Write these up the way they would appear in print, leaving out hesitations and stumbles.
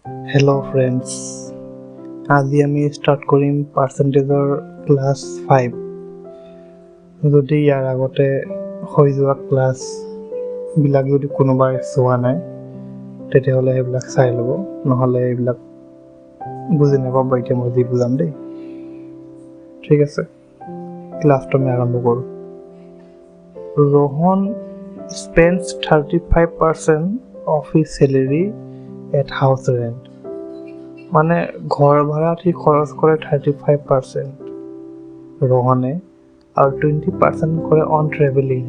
Hello friends, আজি আমি start কৰিম পাৰ্চেণ্টেজৰ ক্লাছ 5। যদি ইয়াৰ আগতে হৈ যোৱা ক্লাছবিলাক যদি কোনোবাই চোৱা নাই তেতিয়াহ'লে সেইবিলাক চাই ল'ব, নহ'লে এইবিলাক বুজি নাপাব এতিয়া মই যি বুজাম দেই। ঠিক আছে, ক্লাছটো আমি আৰম্ভ কৰোঁ। Rohan spends 35% of his salary at house rent. মানে ঘৰ ভাড়াত সি খৰচ কৰে 35% ৰোহনে, আৰু 20% কৰে অন ট্ৰেভেলিং,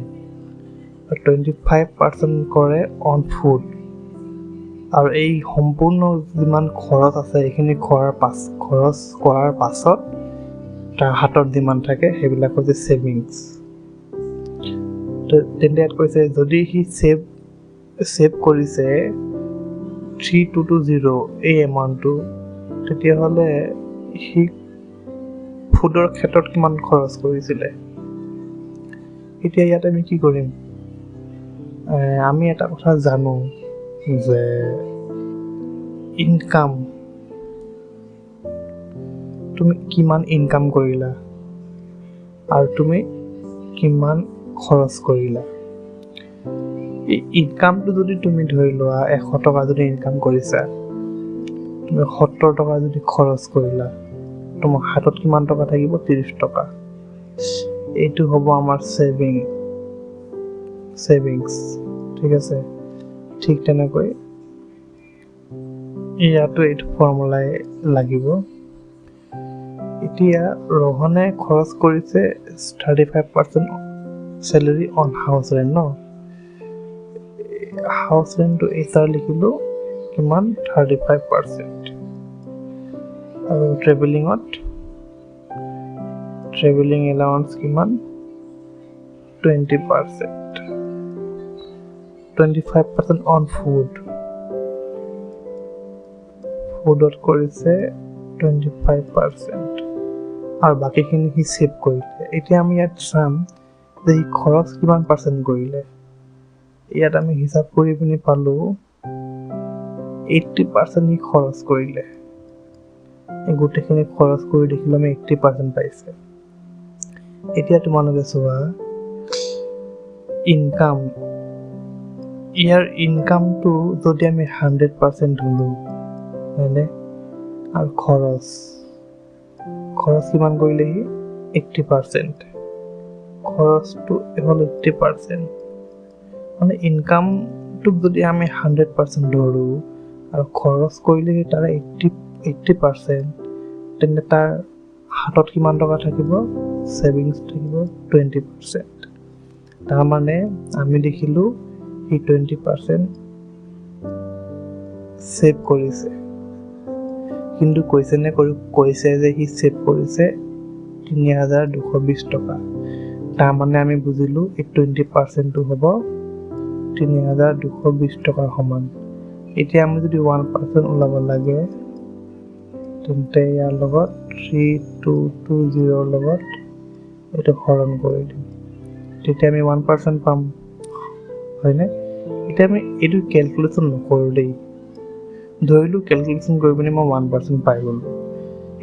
আৰু 25% কৰে অন ফুড। আৰু এই সম্পূৰ্ণ যিমান খৰচ আছে এইখিনি খৰচ কৰাৰ পাছত তাৰ হাতত যিমান থাকে সেইবিলাক হৈছে ছেভিংছ। তেন্তে ইয়াত কৈছে যদি সি ছেভ কৰিছে 3220 এই এমাউণ্টটো, তেতিয়াহ'লে সি ফুডৰ ক্ষেত্ৰত কিমান খৰচ কৰিছিলে। এতিয়া ইয়াত আমি কি কৰিম, আমি এটা কথা জানো যে ইনকাম, তুমি কিমান ইনকাম কৰিলা আৰু তুমি কিমান খৰচ কৰিলা। এই ইনকামটো যদি তুমি ধৰি লোৱা 100 টকা যদি ইনকাম কৰিছা, তুমি 70 টকা যদি খৰচ কৰিলা, তোমাৰ হাতত কিমান টকা থাকিব? 30 টকা। এইটো হ'ব আমাৰ ছেভিংছ। ঠিক আছে, ঠিক তেনেকৈ ইয়াতো এইটো ফৰ্মুলাই লাগিব। এতিয়া ৰোহনে খৰচ কৰিছে 35% চেলাৰী অন হাউচ ৰেণ্ট ন। হাউচ ৰেণ্টটো এইটাৰ লিখিলোঁ কিমান? 35%। আৰু ট্ৰেভেলিং এলাউন্স কিমান? 20%। 25% অন ফুডত কৰিছে 25%, আৰু বাকীখিনি সি ছেভ কৰিলে। এতিয়া আমি ইয়াত চাম যে সি খৰচ কিমান পাৰ্চেণ্ট কৰিলে। ইয়াত আমি হিচাপ কৰি পিনি পালোঁ 80% সি খৰচ কৰিলে। এই গোটেইখিনি খৰচ কৰি দেখিলোঁ আমি 80% পাইছে। এতিয়া তোমালোকে চোৱা ইনকাম, ইয়াৰ ইনকামটো যদি আমি 100% ধৰোঁ হয়নে, আৰু খৰচ কিমান কৰিলে সি? 80%। খৰচটো হ'ল 80%। মানে ইনকামটোক যদি আমি 100% ধৰোঁ আৰু খৰচ কৰিলে সি তাৰে 80%, তেন্তে তাৰ হাতত কিমান টকা থাকিব? ছেভিংছ থাকিব 20%। তাৰমানে আমি দেখিলোঁ সি 20% ছেভ কৰিছে, কিন্তু কৈছে যে সি ছেভ কৰিছে 3220 টকা। তাৰমানে আমি বুজিলোঁ এই 20%টো হ'ব 3220 টকাৰ সমান। এতিয়া আমি যদি 1% ওলাব লাগে, তেন্তে ইয়াৰ লগত 3220 লগত এইটো হৰণ কৰি দিম, তেতিয়া আমি 1% পাম হয়নে। এতিয়া আমি এইটো কেলকুলেশ্যন নকৰোঁ দেই, ধৰিলোঁ কেলকুলেশ্যন কৰি পিনি মই 1% পাই গ'লোঁ।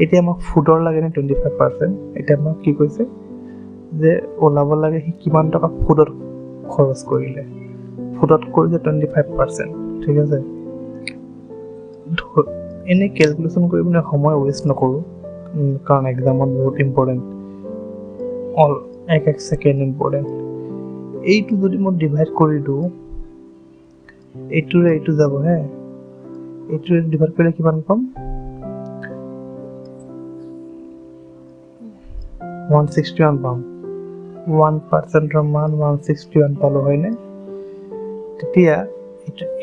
এতিয়া আমাক ফুডৰ লাগে নে 25%? এতিয়া আমাক কি কৈছে যে ওলাব লাগে সি কিমান টকা ফুডত খৰচ কৰিলে। ফুডত কৰিছে 25%। ঠিক আছে, এনেই কেলকুলেশ্যন কৰি পিনে সময় ৱেষ্ট নকৰোঁ, কাৰণ এক্সামত বহুত ইম্পৰ্টেণ্ট, এক ছেকেণ্ড ইম্পৰ্টেণ্ট। এইটো যদি মই ডিভাইড কৰি দিওঁ, এইটোৰে এইটো যাব হে, এইটোৰে ডিভাইড কৰিলে কিমান পাম? 161 পাম। 1%ৰ মান 161 পালোঁ হয়নে। তেতিয়া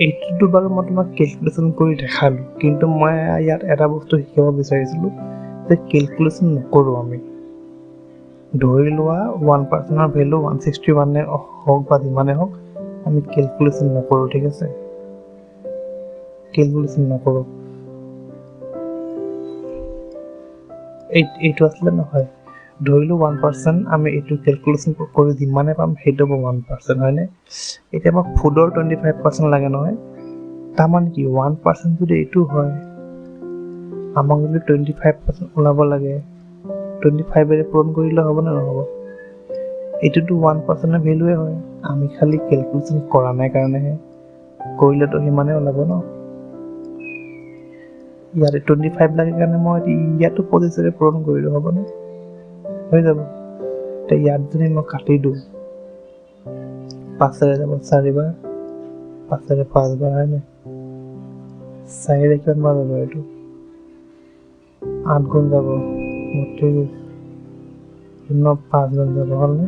এইটোতো বাৰু মই তোমাক কেলকুলেশ্যন কৰি দেখালোঁ, কিন্তু মই ইয়াত এটা বস্তু শিকাব বিচাৰিছিলোঁ যে কেলকুলেশ্যন নকৰোঁ আমি। ধৰি লোৱা 1%ৰ ভেলু 161 হওক বা যিমানে হওক, আমি কেলকুলেশ্যন নকৰোঁ। ঠিক আছে, কেলকুলেশ্যন নকৰোঁ। এইটো আছিলে নহয়, ধৰিলোঁ 1%, আমি এইটো কেলকুলেশ্যন কৰি যিমানে পাম সেইটো হ'ব 1% হয়নে। এতিয়া আমাক ফুডৰ 25% লাগে নহয়, তাৰমানে কি 1% যদি এইটো হয় আমাক যদি 25% ওলাব লাগে 25 পূৰণ কৰিলে হ'ব নে নহ'ব এইটোতো 1% ভেলুৱে হয় আমি খালি কেলকুলেশ্যন কৰা নাই কাৰণেহে কৰিলেতো সিমানে ওলাব ন ইয়াতে 25 লাগে কাৰণে মই ইয়াতো 25 পূৰণ কৰিলোঁ হ'বনে হৈ যাব এতিয়া ইয়াত যদি মই কাটি দিওঁ 5 যাব 4 বাৰ 5 5 বাৰ হয়নে 4 কিমান বাৰ যাব এইটো 8 গুণ যাব 32 5 গুণ যাব হ'লনে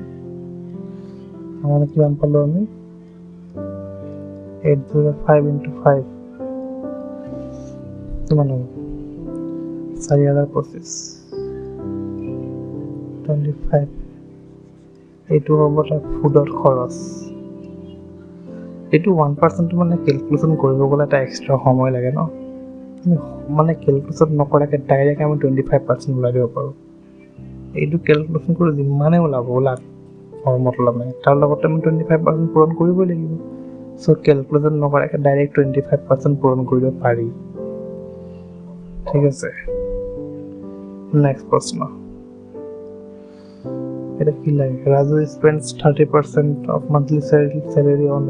মানে কিমান পালোঁ আমি 805 into 5 কিমান হ'ব 4025 25 এইটো হ'ব তাৰ ফুডৰ খৰচ এইটো 1% মানে কেলকুলেশ্যন কৰিব গ'লে এটা এক্সট্ৰা সময় লাগে ন মানে কেলকুলেশ্যন নকৰাকৈ ডাইৰেক্ট আমি 25% ওলাই দিব পাৰোঁ এইটো কেলকুলেশ্যন কৰি যিমানে ওলাব মতলব নাই তাৰ লগতে আমি 25% পূৰণ কৰিবই লাগিব চ' কেলকুলেশ্যন নকৰাকৈ ডাইৰেক্ট 25% পূৰণ কৰিব পাৰি ঠিক আছে নেক্সট প্ৰশ্ন এটা কি লাগে Raju spends 30% of monthly salary on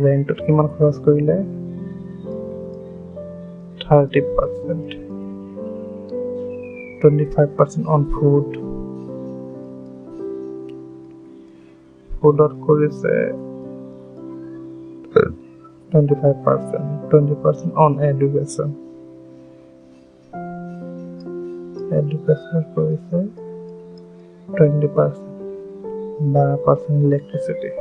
ৰেণ্টত কিমান খৰচ কৰিলে 30% 25% অন ফুডত কৰিছে 25% 20% on education কৰিছে 20% 12% electricity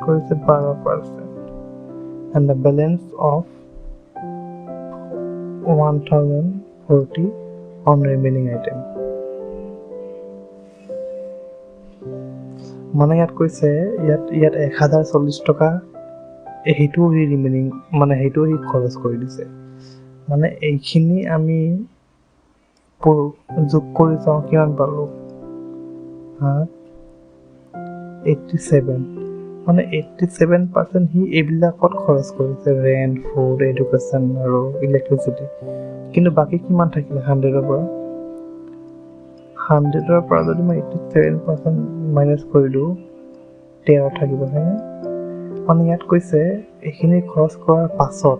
কৰিছে 12% and the balance of 1040 on remaining item মানে ইয়াত কৈছে ইয়াত 1040 টকা সেইটো সি ৰিমেইনিং মানে সেইটো সি খৰচ কৰি দিছে মানে এইখিনি আমি যোগ কৰি চাওঁ কিমান পালোঁ 87 মানে 87% সি এইবিলাকত খৰচ কৰিছে ৰেণ্ট ফুড এডুকেশ্যন আৰু ইলেক্ট্ৰিচিটি কিন্তু বাকী কিমান থাকিলে 100ৰ পৰা যদি মই 87% মাইনাছ কৰি দিওঁ 13 থাকিব হয়নে মানে ইয়াত কৈছে এইখিনি খৰচ কৰাৰ পাছত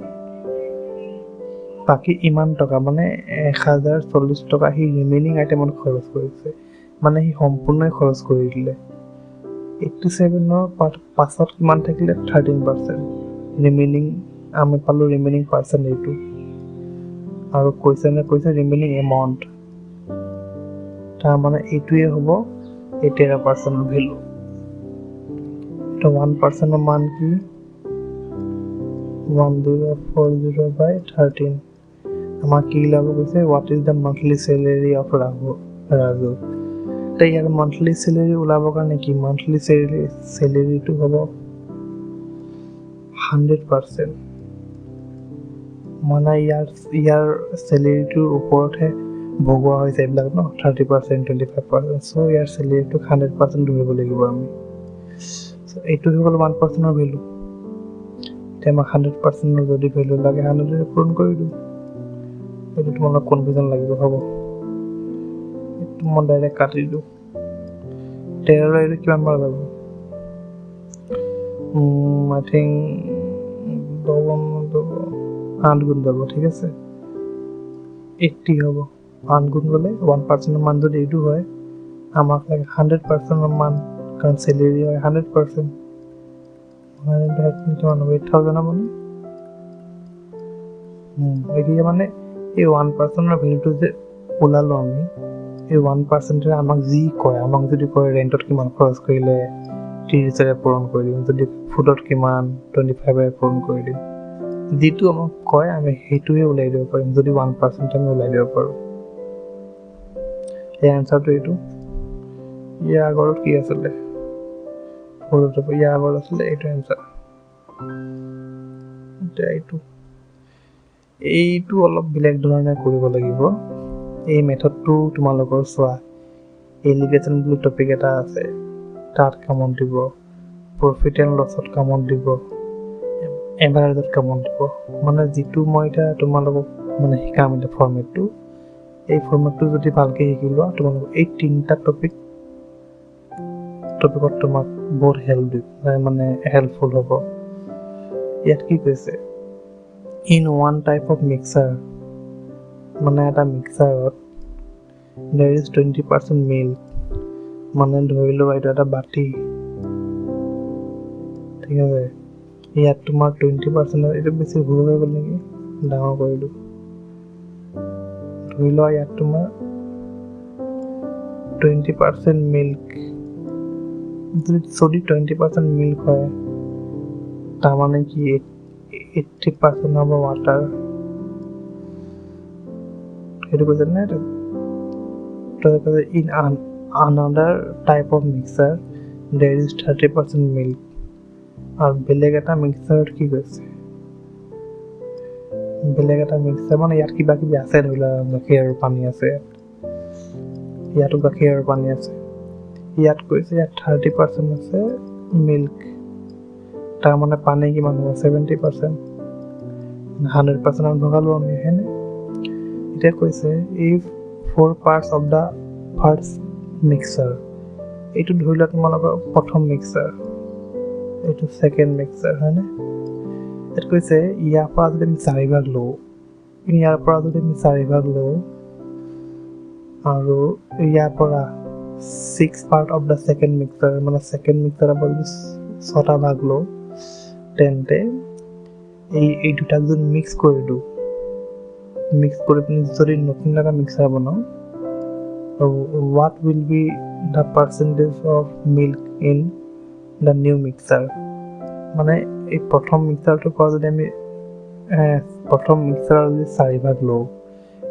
বাকী ইমান টকা মানে 1040 টকা সি ৰিমেইনিং আইটেমত খৰচ কৰিছে মানে সি সম্পূৰ্ণই খৰচ কৰি দিলে 87ৰ পাছত কিমান থাকিলে 13% ৰিমেইনিং আমি পালোঁ ৰিমেইনিং পাৰ্চেণ্ট এইটো আৰু কৈছে ৰিমেইনিং এমাউণ্ট তাৰমানে এইটোৱে হ'ব 13% ভেলু তো 1%ৰ মান কি 1040/13 আমাক কি ওলাব কৈছে what is the monthly salary of Raju তো ইয়াৰ মান্থলি চেলাৰী ওলাবৰ কাৰণে কি মান্থলি চেলাৰীটো হ'ব 100% মানে ইয়াৰ চেলাৰীটোৰ ওপৰতহে ভগোৱা হৈছে এইবিলাক ন 30% 25% চ' ইয়াৰ চেলাৰীটোক 100% ধৰিব লাগিব আমি চ' এইটো হৈ গ'ল 1%ৰ ভেলু এতিয়া আমাক 100%ৰ যদি ভেলু লাগে 100ৰে পূৰণ কৰি দিওঁ এইটো তোমালোক কনফিউজন লাগিব হ'ব এইটো মই ডাইৰেক্ট কাটি দিওঁ 13 এইটো কিমান বাৰ যাব আই থিংক 8 গুণ যাব ঠিক আছে 80 হ'ব 8 গুণ গ'লে 1%ৰ মান যদি এইটো হয় আমাক লাগে 100%ৰ মান কাৰণ চেলাৰী হয় 100% কিমান হ'ব 8000 হ'ব এতিয়া মানে এই 1%ৰ ভেলুটো যে ওলালোঁ আমি এই 1%ৰে আমাক যি কয় আমাক যদি কয় ৰেণ্টত কিমান খৰচ কৰিলে 30ৰে পূৰণ কৰি দিম যদি ফুডত কিমান 25ৰে পূৰণ কৰি দিম যিটো আমাক কয় আমি সেইটোৱে ওলাই দিব পাৰিম যদি 1% আমি ওলাই দিব পাৰোঁ এই এনচাৰটো এইটো ইয়াৰ আগৰত কি আছিলে ইয়াৰ আগত আছিলে এইটো এনচাৰ এতিয়া এইটো অলপ বেলেগ ধৰণে কৰিব লাগিব এই মেথডটো তোমালোকৰ চোৱা এলিগেশ্যন বুলি টপিক এটা আছে তাত কামত দিব, প্ৰফিট এণ্ড লছত কামত দিব, এভাৰেজত কামত দিব। মানে যিটো মই এতিয়া তোমালোকক মানে শিকাম এতিয়া ফৰ্মেটটো, এই ফৰ্মেটটো যদি ভালকৈ শিকি লোৱা তোমালোকক এই তিনিটা টপিকত তোমাক বহুত হেল্পফুল হ'ব। ইয়াত কি কৈছে, in one type of mixer, মানে এটা মিক্সাৰত there is 20% মিল্ক, মানে ধৰি লোৱা এইটো এটা বাতি, ঠিক আছে, ইয়াত তোমাৰ 20%, এইটো বেছি সৰু হৈ গ'ল নেকি, ডাঙৰ কৰিলোঁ। ধৰি লোৱা ইয়াত তোমাৰ 20% মিল্ক, যদি 20% মিল্ক হয় তাৰমানে কি 80% হ'ব ৱাটাৰ, সেইটো কৈছে নে? In another type of mixer there is 30% milk, আৰু বেলেগ এটা মিক্সাৰত কি কৈছে, বেলেগ এটা মিক্সাৰ মানে ইয়াত কিবা কিবি আছে, ধৰি লোৱা গাখীৰ আৰু পানী আছে, ইয়াতো গাখীৰ আৰু পানী আছে, ইয়াত কৈছে ইয়াত 30% আছে মিল্ক, তাৰমানে পানী কিমান হ'ব 70%, 100% ভগালোঁ আমি, হয়নে? এতিয়া কৈছে if 4 parts of the first mixer, এইটো ধৰি লোৱা তোমালোকৰ প্ৰথম মিক্সাৰ, এইটো ছেকেণ্ড মিক্সাৰ, হয়নে? ইয়াত কৈছে ইয়াৰ পৰা যদি আমি 4 ভাগ লওঁ, আৰু ইয়াৰ পৰা 6 part of the second mixer, মানে ছেকেণ্ড মিক্সাৰৰ পৰা যদি 6টা ভাগ লওঁ, তেন্তে এই দুটাক যদি মিক্স কৰি দিওঁ, মিক্স কৰি পিনি যদি নতুন এটা মিক্সাৰ বনাওঁ, what will be the percentage of milk in the new mixer, মানে এই প্ৰথম মিক্সাৰটোৰ পৰা যদি আমি প্ৰথম মিক্সাৰৰ যদি 4 ভাগ লওঁ,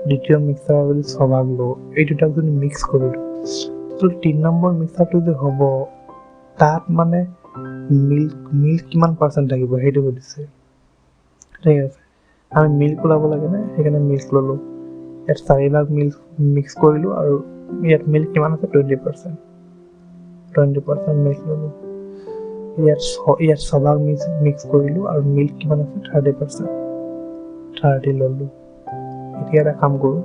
দ্বিতীয় মিক্সাৰৰ যদি 6 ভাগ লওঁ, এই দুটাক যদি মিক্স কৰি দিওঁ, তো 3 নম্বৰ মিক্সাৰটো যে হ'ব তাত মানে মিল্ক কিমান পাৰ্চেণ্ট থাকিব সেইটো সুধিছে, ঠিক আছে। আমি মিল্ক ওলাব লাগে নে, সেইকাৰণে মিল্ক ল'লোঁ, ইয়াত 4 ভাগ মিল্ক মিক্স কৰিলোঁ, আৰু ইয়াত মিল্ক কিমান আছে 20% মিল্ক ল'লোঁ, ইয়াত 6 ভাগ মিক্স কৰিলোঁ, আৰু মিল্ক কিমান আছে 30% ল'লোঁ। এতিয়া এটা কাম কৰোঁ,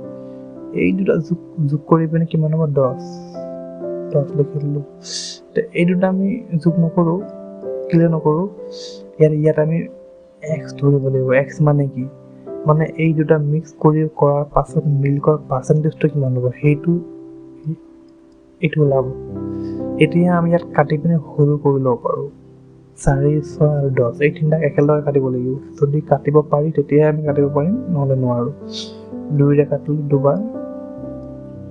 এই দুটা যোগ কৰি পিনে কিমান হ'ব 10 লিখি দিলোঁ। এই দুটা আমি যোগ নকৰোঁ, ক্লিয়াৰ নকৰোঁ, ইয়াত আমি x ধৰিব লাগিব। x মানে কি, মানে এই দুটা মিক্স কৰাৰ পাছত মিল্কৰ পাৰ্চেণ্টেজটো কিমান হ'ব এইটো ওলাব। এতিয়া আমি ইয়াত কাটি পিনে সৰু কৰি ল'ব পাৰোঁ, 4, 6 আৰু 10, এই তিনিটাক একেলগে কাটিব লাগিব। যদি কাটিব পাৰি তেতিয়াহে আমি কাটিব পাৰিম, নহ'লে নোৱাৰোঁ। 2ৰে কাটিলোঁ 2বাৰ,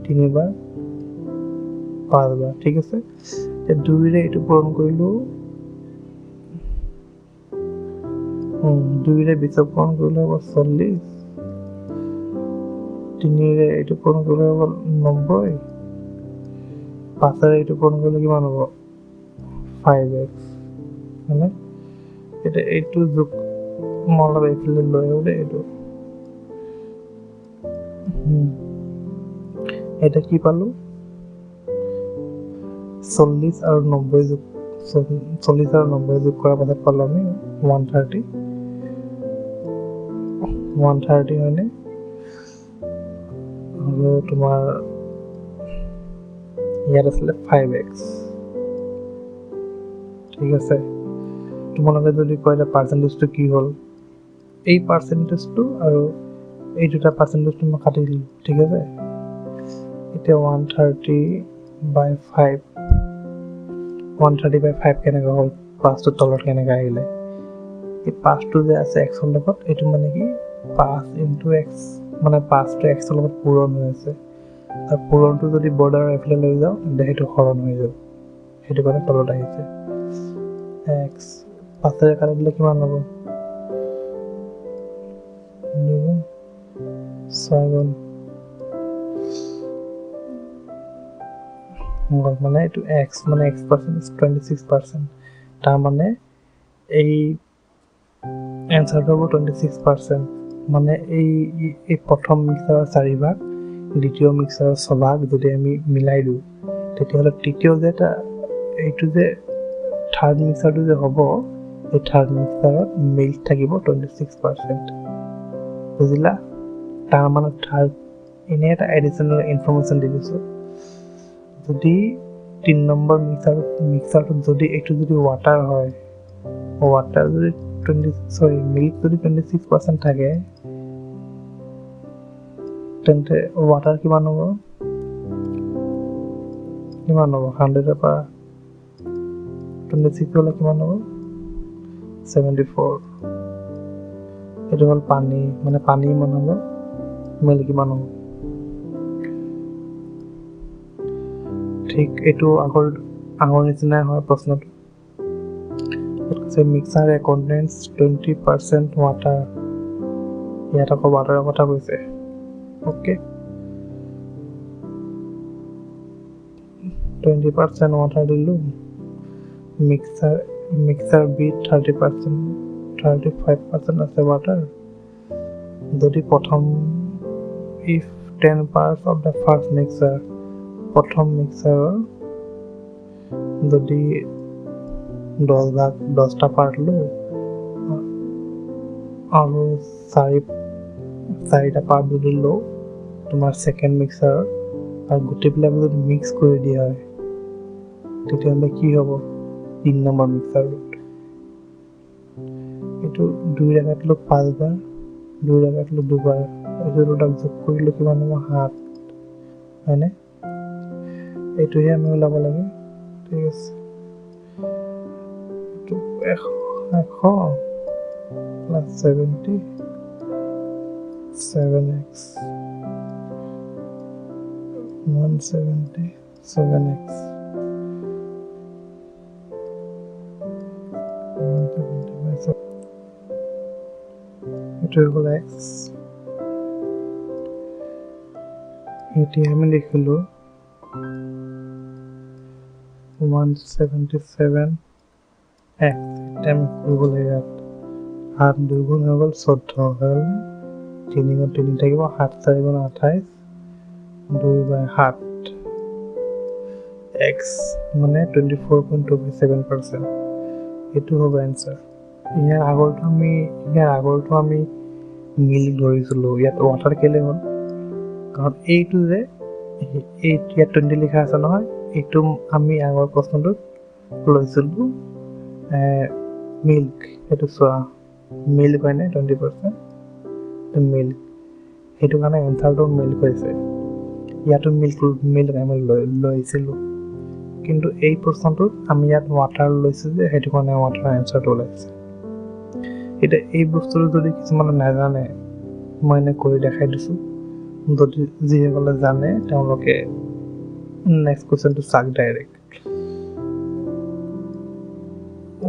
3বাৰ, 5বাৰ, ঠিক আছে। এতিয়া 2ৰে এইটো পূৰণ কৰিলোঁ, 2ৰে 20 পূৰণ কৰিলে হ'ব 40, 3ৰে এইটো পূৰণ কৰিলে হ'ব 90, 5ৰে এইটো পূৰণ কৰিলে কিমান হ'ব 5x, হয়নে? এতিয়া এইটো যোগ মই অলপ এইফালে লৈ আহোঁ দেই, এইটো এতিয়া কি পালোঁ, 40 আৰু 90 যোগ কৰাৰ পাছত পালোঁ আমি 130, হয়নে? আৰু তোমাৰ ইয়াত আছিলে 5x, ঠিক আছে। তোমালোকে যদি কয় যে পাৰ্চেণ্টেজটো কি হ'ল, এই পাৰ্চেণ্টেজটো আৰু এই দুটা পাৰ্চেণ্টেজটো মই কাটি দিলোঁ, ঠিক আছে। এতিয়া 130/5 কেনেকৈ হ'ল, 5টো তলত কেনেকৈ আহিলে, এই 5টো যে আছে এক্সৰ লগত, এইটো মানে কি 5 × x, মানে 5টো এক্সৰ লগত পূৰণ হৈ আছে, আৰু পূৰণটো যদি বৰ্ডাৰৰ এইফালে লৈ যাওঁ তেন্তে সেইটো হৰণ হৈ যাব, সেইটো কাৰণে তলত আহিছে। x 5ৰে কাটি দিলে কিমান হ'ব, 6 মানে এইটো x, মানে x পাৰ্চেণ্ট 26%, তাৰমানে এই এনচাৰটো হ'ব 26%, মানে এই প্ৰথম মিক্সাৰৰ 4 ভাগ, দ্বিতীয় মিক্সাৰৰ 6 ভাগ যদি আমি মিলাই দিওঁ, তেতিয়াহ'লে তৃতীয় যে এটা এইটো যে থাৰ্ড মিক্সাৰটো যে হ'ব এই থাৰ্ড মিক্সাৰত মিল্ক থাকিব 26%, বুজিলা? তাৰ মানে থাৰ্ড এনে এটা এডিশ্যনেল ইনফৰমেশ্যন দি দিছোঁ। যদি 3 নম্বৰ মিক্সাৰটোত যদি এইটো যদি ৱাটাৰ হয়, ৱাটাৰ যদি মিল্ক যদি 26% থাকে, তেন্তে ৱাটাৰ কিমান হ'ব? 100ৰ পৰা 26 হ'লে কিমান হ'ব? 74। এইটো হ'ল পানী, মানে পানী ইমান হ'ব, মিল্ক কিমান হ'ব? ঠিক এইটো আগৰ নিচিনাই হয় প্ৰশ্নটো। মিক্সাৰ কণ্টেইনছ 20% ৱাটাৰ, ইয়াত আকৌ ৱাটাৰৰ কথা কৈছে। অ'কে, 20% ৱাটাৰ দিলোঁ। মিক্সাৰ বি 35% আছে ৱাটাৰ। যদি প্ৰথম if 10 parts of the first mixer, প্ৰথম মিক্সাৰৰ যদি 10টা পাৰ্ট লওঁ আৰু 4টা পাৰ্ট যদি লওঁ তোমাৰ ছেকেণ্ড মিক্সাৰৰ, আৰু গোটেইবিলাক যদি মিক্স কৰি দিয়া হয়, তেতিয়াহ'লে কি হ'ব? 3 নম্বৰ মিক্সাৰত এইটো 2 জেগাত লওঁ 5 বাৰ, 2 জেগাত লওঁ 2 বাৰ, এইটো দুটাক যোগ কৰিলে কিমান হ'ব? 7, হয়নে? এইটোহে আমি ওলাব লাগে। ঠিক আছে, এইটো 100 প্লাছ 70 7x 170 7x 170 এইটো হ'ল x। এতিয়া আমি লিখিলোঁ 177x। এতিয়া আমি কৰিব লাগে ইয়াত 7 2 গুণ হৈ গ'ল 14, হ'ল 3 গুণ 3 থাকিব, 7 4 গুণ 28, 2/7 x মানে 24.27%। এইটো হ'ব এনচাৰ। ইয়াৰ আগৰটো আমি মিল্ক ধৰিছিলোঁ, ইয়াত ৱাটাৰ কেলৈ হ'ল? কাৰণ এইটো যে ইয়াত 20 লিখা আছে নহয়, এইটো আমি আগৰ প্ৰশ্নটোত লৈছিলোঁ মিল্ক। সেইটো চোৱা, মিল্ক হয়নে? 20% মিল্ক, সেইটো কাৰণে এনচাৰটো মিল্ক হৈছে। ইয়াতো মিল্ক আমি লৈছিলোঁ, কিন্তু এই প্ৰশ্নটোত আমি ইয়াত ৱাটাৰ লৈছোঁ যে সেইটো কাৰণে ৱাটাৰ এনচাৰটো ওলাইছে। এতিয়া এই বস্তুটো যদি কিছুমানে নাজানে, মই এনে কৰি দেখাই দিছোঁ। যদি যিসকলে জানে তেওঁলোকে নেক্সট কুৱেশ্যনটো চাওক ডাইৰেক্ট।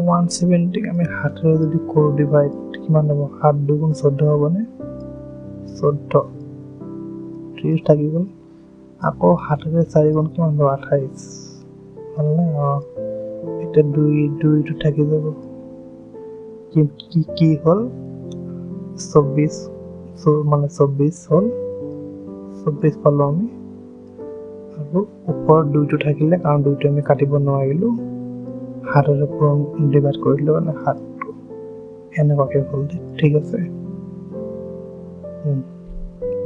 170 আমি 7ৰে যদি কৰোঁ ডিভাইড, কিমান হ'ব? 7 2 গুণ 14 হ'বনে? 14 30 থাকি গ'ল। আকৌ 7ৰে 4 গুণ কিমান হ'ব? 28, হ'লনে? এতিয়া 2টো থাকি যাব। কি হ'ল? 24 মানে 24 হ'ল, 24 পালোঁ আমি। আৰু ওপৰত 2টো থাকিলে, কাৰণ 2টো আমি কাটিব নোৱাৰিলোঁ, 7ৰে ডিভাইড কৰি দিলোঁ মানে 7টো এনেকুৱাকৈ হ'ল। ঠিক আছে,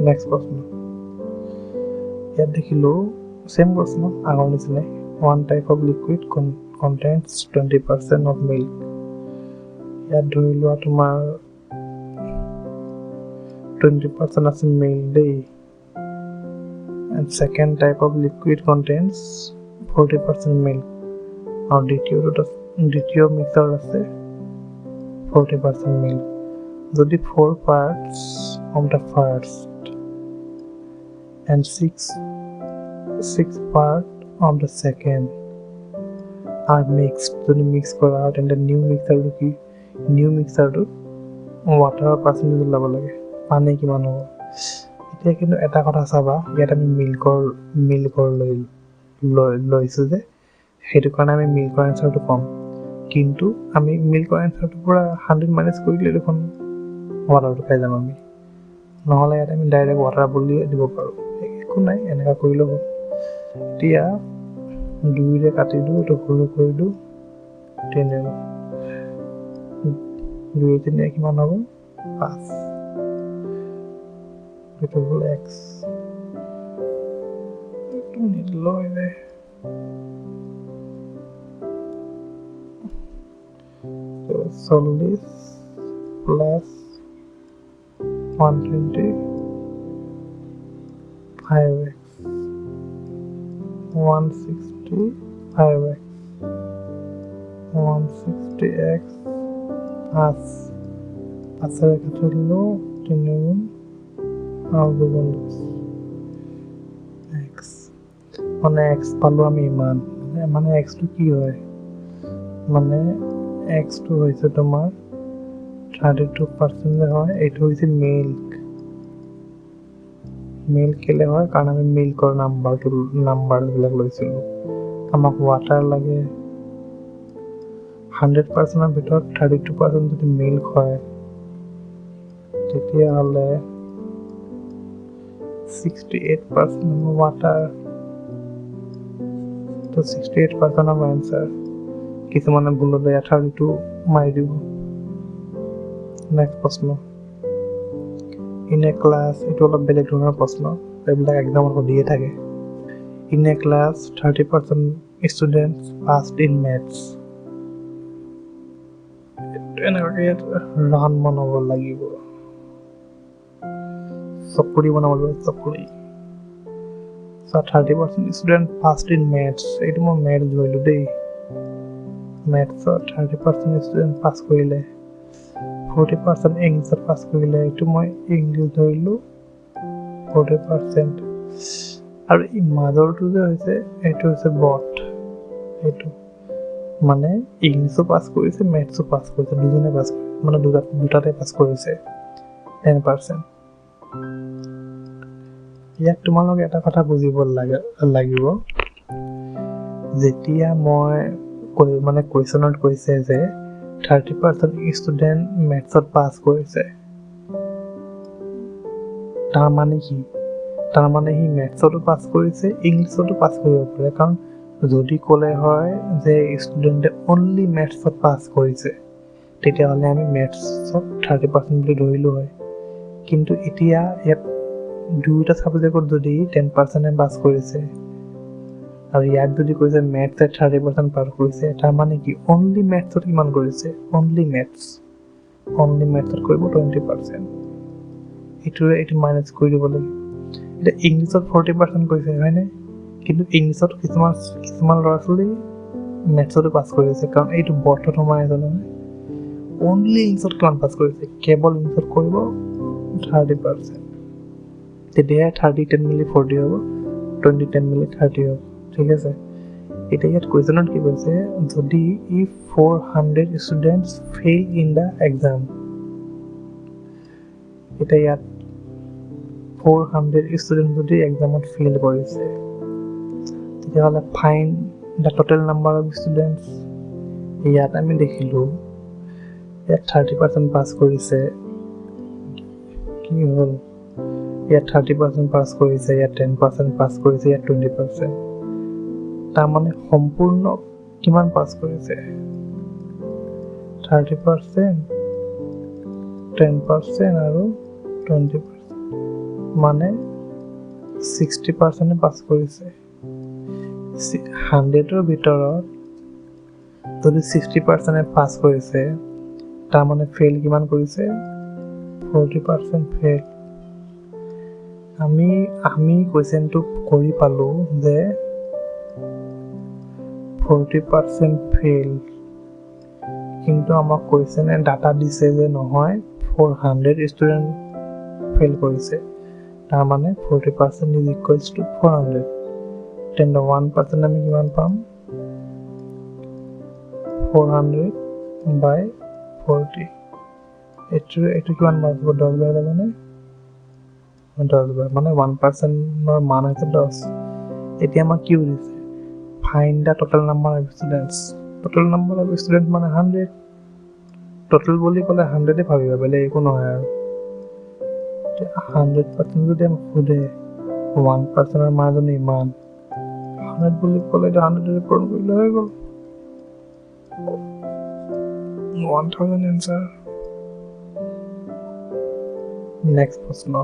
নেক্সট প্ৰশ্ন। ইয়াত দেখিলোঁ চেম প্ৰশ্ন আগৰ নিচিনাই। 1 type of liquid contains 20% of milk. ইয়াত ধৰি লোৱা তোমাৰ 20% আছে মিল্ক দেই। And second type of liquid contains 40% milk. আৰু দ্বিতীয় মিক্সাৰ আছে 40% milk. যদি 4 parts of the first and 6 part of the second are mixed, যদি মিক্স কৰা হয় তেন্তে নিউ মিক্সাৰটোত ৱাটাৰৰ পাৰ্চেণ্টেজ ওলাব লাগে, পানী কিমান হ'ব। এতিয়া কিন্তু এটা কথা চাবা, ইয়াত আমি মিল্কৰ লৈছোঁ যে, সেইটো কাৰণে আমি মিল্কৰ এনচাৰটো পাম। কিন্তু আমি মিল্কৰ এনচাৰটোৰ পৰা 100 মাইনাছ কৰি দিলে দেখোন ৱাটাৰটো পাই যাম আমি। নহ'লে ইয়াত আমি ডাইৰেক্ট ৱাটাৰ বুলিয়ে দিব পাৰোঁ, একো নাই, এনেকুৱা কৰিলেও হ'ল। এতিয়া 2ৰে কাটি দিওঁ, এইটো সৰু কৰি দিওঁ 10 2 3 কিমান হ'ব 5 এইটো হ'ল x এইটো নিলয় দে 40 plus 120 5x 165x 160x 5 5ৰে কাটি দিলোঁ 3 গুণ আৰু 2 গুণ x মানে x পালোঁ আমি ইমান মানে x টো কি হয় মানে x টো হৈছে তোমাৰ 32% হয় এইটো হৈছে মিল্ক কেলে হয় কাৰণ আমি মিল্কৰ নাম্বাৰবিলাক লৈছিলোঁ আমাক ৱাটাৰ লাগে 100%ৰ ভিতৰত 32% যদি মিল্ক হয় তেতিয়াহ'লে 68% হ'ব ৱাটাৰ তো 68% of answer কিছুমানে ভুলতে 32 মাৰি দিব নেক্সট প্ৰশ্ন in a class এইটো অলপ বেলেগ ধৰণৰ প্ৰশ্ন এইবিলাক এক্সামত সুধিয়ে থাকে in a class 30% students passed in maths এনেকুৱাকে ইয়াত ৰান বনাব লাগিব চকৰি বনাব লাগিব চকৰি so 30% student passed in maths এইটো মই maths ধৰিলোঁ দেই mathsত 30% student পাছ কৰিলে 40% ইংলিছত পাছ কৰিলে এইটো মই ইংলিছ ধৰিলোঁ 40% আৰু এই মাজৰটো যে হৈছে এইটো হৈছে বট এইটো মানে ইংলিছো পাছ কৰিছে মেথছো পাছ কৰিছে দুজনে পাছ কৰিছে মানে দুটাতে পাছ কৰিছে 10% ইয়াত তোমালোকে এটা কথা বুজিব লাগিব যেতিয়া মই মানে কুৱেশ্যনত কৈছে যে 30% ষ্টুডেণ্ট মেথছত পাছ কৰিছে তাৰমানে কি তাৰমানে সি মেথছতো পাছ কৰিছে ইংলিছতো পাছ কৰিব পাৰে কাৰণ যদি ক'লে হয় যে ষ্টুডেণ্টে অনলি মেথছত পাছ কৰিছে তেতিয়াহ'লে আমি মেথছত 30% বুলি ধৰিলোঁ হয় কিন্তু এতিয়া ইয়াত দুয়োটা ছাবজেক্টত যদি 10% পাছ কৰিছে আৰু ইয়াত যদি কৈছে মেথছে 30% পাছ কৰিছে তাৰমানে কি অনলি মেথছত কিমান কৰিছে অনলি মেথছত কৰিব 20% এইটো মাইনাছ কৰি দিব লাগিব এতিয়া ইংলিছত 40% কৰিছে হয়নে কিন্তু ইংলিছত কিছুমান ল'ৰা ছোৱালী মেথছতো পাছ কৰিছে কাৰণ এইটো বৰ্ডত সোমাই আছে নহয় অনলি ইংলিছত কিমান পাছ কৰিছে কেৱল ইংলিছত কৰিব 30% তেতিয়াহে 30 10 মিলি 40 হ'ব 20 10 মিলি 30 হ'ব ঠিক আছে এতিয়া ইয়াত কুৱেশ্যনত কি কৈছে যদি if 400 students fail in the exam এতিয়া ইয়াত 400 students যদি এক্সামত ফেইল কৰিছে তেতিয়াহ'লে fine the total number of students ইয়াত আমি দেখিলোঁ ইয়াত 30% পাছ কৰিছে কি হ'ল ইয়াত 30% পাছ কৰিছে ইয়াত 10% পাছ কৰিছে ইয়াত 20% তাৰমানে সম্পূৰ্ণ কিমান পাছ কৰিছে 30% 10% আৰু 20% মানে 60% পাছ কৰিছে 100ৰ ভিতৰত যদি 60% পাছ কৰিছে তাৰমানে ফেইল কিমান কৰিছে 40% ফেইল আমি কুৱেশ্যনটো কৰি পালোঁ যে 40% ফেইল কিন্তু আমাক কুৱেশ্যনে ডাটা দিছে যে নহয় 400 ষ্টুডেণ্ট ফেইল কৰিছে তাৰমানে 40% ইজ ইকুৱেলছ টু 400 তেন 1% আমি কিমান পাম 400 বাই 40 এইটো কিমান বাৰ হ'ব 10 বাৰ যাবনে 10 বাৰ মানে 1%ৰ মান হৈছে 10 এতিয়া আমাক কি সুধিছে find the total number of students মানে 100 total বুলি ক'লে 100 ভাবিবা বেলেগ একো নহয় আৰু 100% যদি আমাক সোধে 1%ৰ মান যদি ইমান 100 বুলি ক'লে এইটো 100 পূৰণ কৰিলে হৈ গ'ল 1000 এনচাৰ নেক্সট প্ৰশ্ন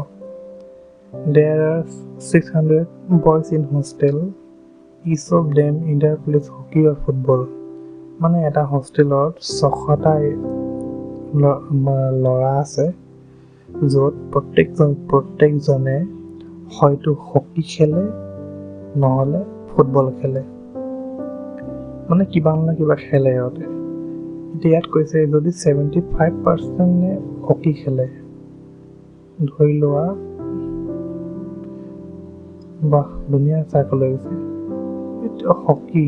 There are 600 boys in hostel. Each of them either plays hockey or football. মানে এটা হোষ্টেলত 600টা ল'ৰা আছে য'ত প্ৰত্যেকজনে হয়তো হকী খেলে নহ'লে ফুটবল খেলে মানে কিবা নহয় কিবা খেলে সিহঁতে এতিয়া ইয়াত কৈছে যদি 75% হকী খেলে ধৰি লোৱা বাহ ধুনীয়া চাৰ্কল হৈ গৈছে এতিয়া হকী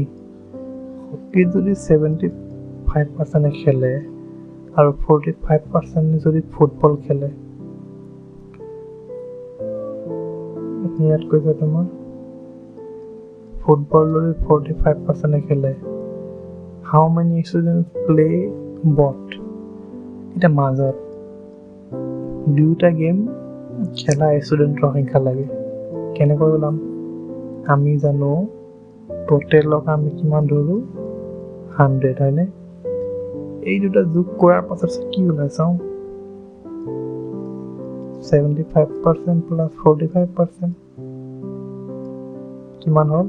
যদি 75% খেলে আৰু 45% যদি ফুটবল খেলে ইয়াত কৈছে তোমাৰ ফুটবল যদি 45% খেলে হাউ মেনি ষ্টুডেণ্টছ প্লে বট এতিয়া মাজত দুয়োটা গেম খেলা ষ্টুডেণ্টৰ সংখ্যা লাগে কেনেকৈ ওলাম আমি জানো টোটেলক আমি কিমান ধৰোঁ 100 হয়নে এই দুটা যোগ কৰাৰ পাছত কি ওলাই চাওঁ 75% প্লাছ 45% কিমান হ'ল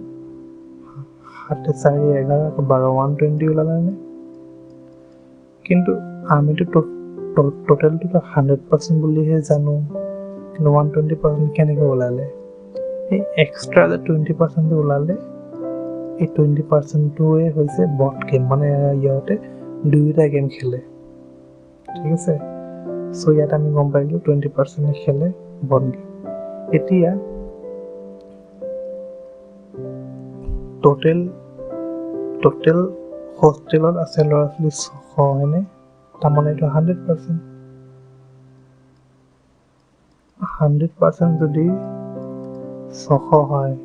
7 4 11 12 120 ওলালে কিন্তু আমিতো টোটেলটো 100% বুলিহে জানো কিন্তু 120% কেনেকৈ ওলালে এই এক্সট্ৰা যে 20% ওলালে এই 20%টোৱে হৈছে বট গেম মানে ইয়াতে দুয়োটা গেম খেলে ঠিক আছে চ' ইয়াত আমি গম পাইলোঁ 20% খেলে বট গেম এতিয়া টোটেল হোষ্টেলত আছে ল'ৰা ছোৱালী 600 হয়নে তাৰমানে এইটো 100% যদি 600 হয়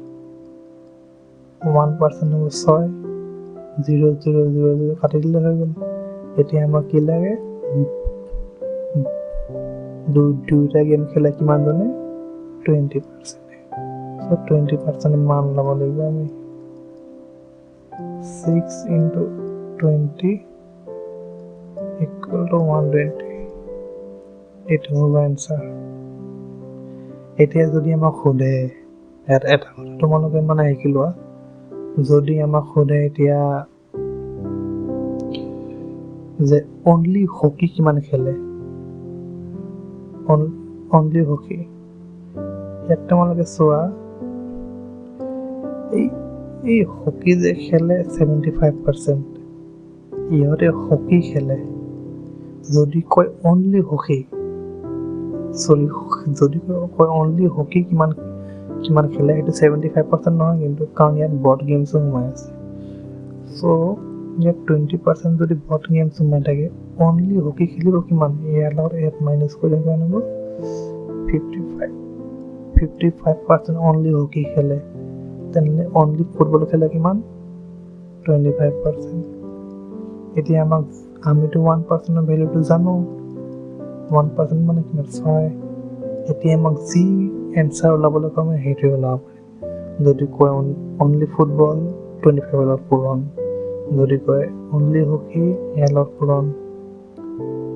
1% হ'ব 6 0 0 0 0 কাটি দিলে হৈ গ'ল এতিয়া আমাক কি লাগে দুয়োটা গেম খেলে কিমান জনে 20% চ' 20% মান ল'ব লাগিব আমি 6 into 20 equal to 120 এইটো হ'ব এনচাৰ এতিয়া যদি আমাক সোধে এটা কথা তোমালোকে মানে শিকি লোৱা যদি আমাক সোধে এতিয়া যে অনলি হকী কিমান খেলে অনলি হকী ইয়াত তোমালোকে চোৱা এই হকী যে খেলে 75% ইহঁতে হকী খেলে যদি কয় অনলি হকী যদি কয় অনলি হকী কিমান খেলে সেইটো 75% নহয় কিন্তু কাৰণ ইয়াত বৰ্ড গেমছো সোমাই আছে চ' ইয়াত 20% যদি বৰ্ড গেমছ সোমাই থাকে অনলি হকী খেলিব কিমান ইয়াৰ লগত ইয়াত মাইনাছ কৰি কিমান হ'ব 55% অনলি হকী খেলে তেনেহ'লে অনলি ফুটবল খেলে কিমান 25% এতিয়া আমিতো 1%ৰ ভেলুটো জানো 1% মানে কিমান 6 এতিয়া আমাক যি এনচাৰ ওলাবলৈ কয় আমি সেইটোৱে ওলাব পাৰিম যদি কয় অনলি ফুটবল 25 লগত পূৰণ যদি কয় অনলি হকী ইয়াৰ লগত পূৰণ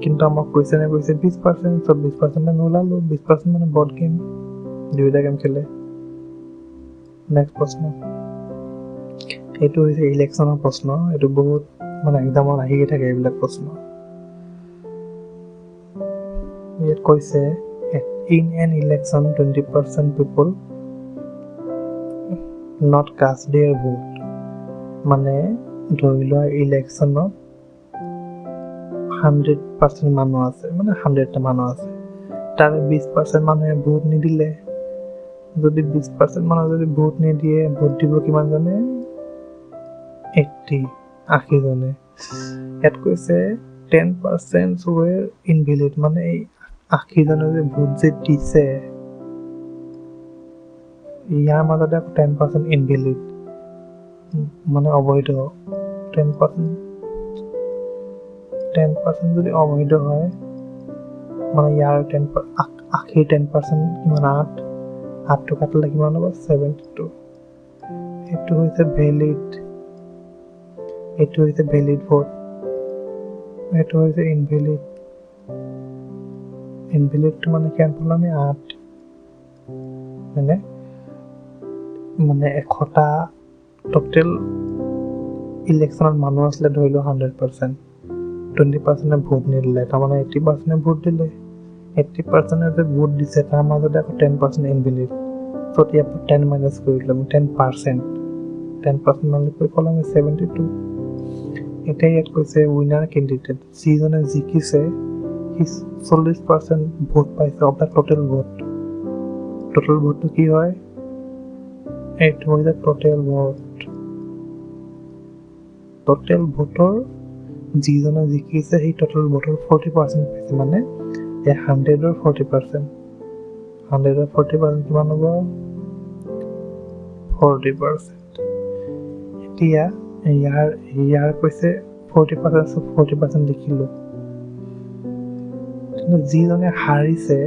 কিন্তু আমাক কৈছে 20% চ' 20% আমি ওলালোঁ 20% মানে বৰ্ড গেম দুয়োটা গেম খেলে নেক্সট প্ৰশ্ন এইটো হৈছে ইলেকশ্যনৰ প্ৰশ্ন এইটো বহুত মানে এক্সামত আহিয়ে থাকে এইবিলাক প্ৰশ্ন ইয়াত কৈছে in an election 20% people not cast their vote মানে ধৰি লোৱা ইলেকশ্যনত 100% মানুহ আছে মানে 100টা মানুহ আছে তাৰে 20% মানুহে ভোট নিদিলে যদি 20% মানুহ যদি ভোট নিদিয়ে ভোট দিব কিমান জনে 80 জনে ইয়াত কৈছে 10% were invalid মানে এই 80 জনে যে ভোট যে দিছে ইয়াৰ মাজতে 10% invalid মানে অবৈধ 10% যদি অবৈধ হয় মানে ইয়াৰ 10% কিমান 8 কাটিলে কিমান হ'ব 72 এইটো হৈছে ভ্যালিড, এইটো হৈছে ভ্যালিড ভোট, এইটো হৈছে ইনভ্যালিড। ইনভ্যালিডটো মানে কিমান পালো আমি 8, মানে 100টা টোটেল ইলেকশ্যনত মানুহ আছিলে ধৰি লওঁ 100%, 20% ভোট নিদিলে, তাৰমানে 80% ভোট দিলে। 80% যে ভোট দিছে তাৰ মাজতে আকৌ 10% ইনভ্যালিড। চ' ইয়াৰ পৰা 10 মাইনাছ কৰি দিলোঁ আমি 10% মাইনাছ কৰি পালোঁ আমি 72। এতিয়া ইয়াত কৈছে উইনাৰ কেণ্ডিডেট, যিজনে জিকিছে সি 40% ভোট পাইছে of the total vote. Total ভোটটো কি হয়? এইটো হৈছে টোটেল ভোট। টোটেল ভোটৰ যিজনে জিকিছে সেই টোটেল ভোটৰ 40% পাইছে, মানে 100ৰ 40%। 100ৰ 40% কিমান হ'ব? 40%। এতিয়া ইয়াৰ কৈছে 40%, 40% লিখিলোঁ। কিন্তু যিজনে হাৰিছে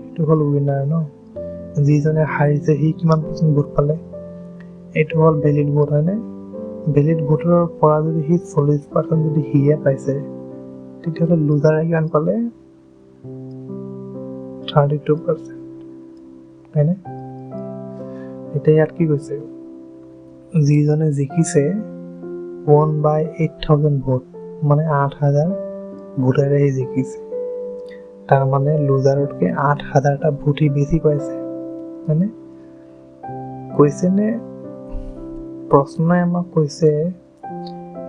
সেইটো হ'ল উইনাৰ ন। যিজনে হাৰিছে সি কিমান পাৰ্চেণ্ট ভোট পালে? এইটো হ'ল ভেলিড ভোট, হয়নে? ভেলিড ভোটৰ পৰা যদি সি 40% যদি সিয়ে পাইছে, তেতিয়াহ'লে লুজাৰে কিমান পালে? 32%, হয়নে? এতিয়া ইয়াত কি কৈছে? যিজনে জিকিছে 1/8000 ভোট, মানে 8000 ভোটেৰে সি জিকিছে। তাৰমানে লুজাৰতকৈ 8000টা ভোট সি বেছি পাইছে, হয়নে? কৈছেনে প্ৰশ্নই আমাক কৈছে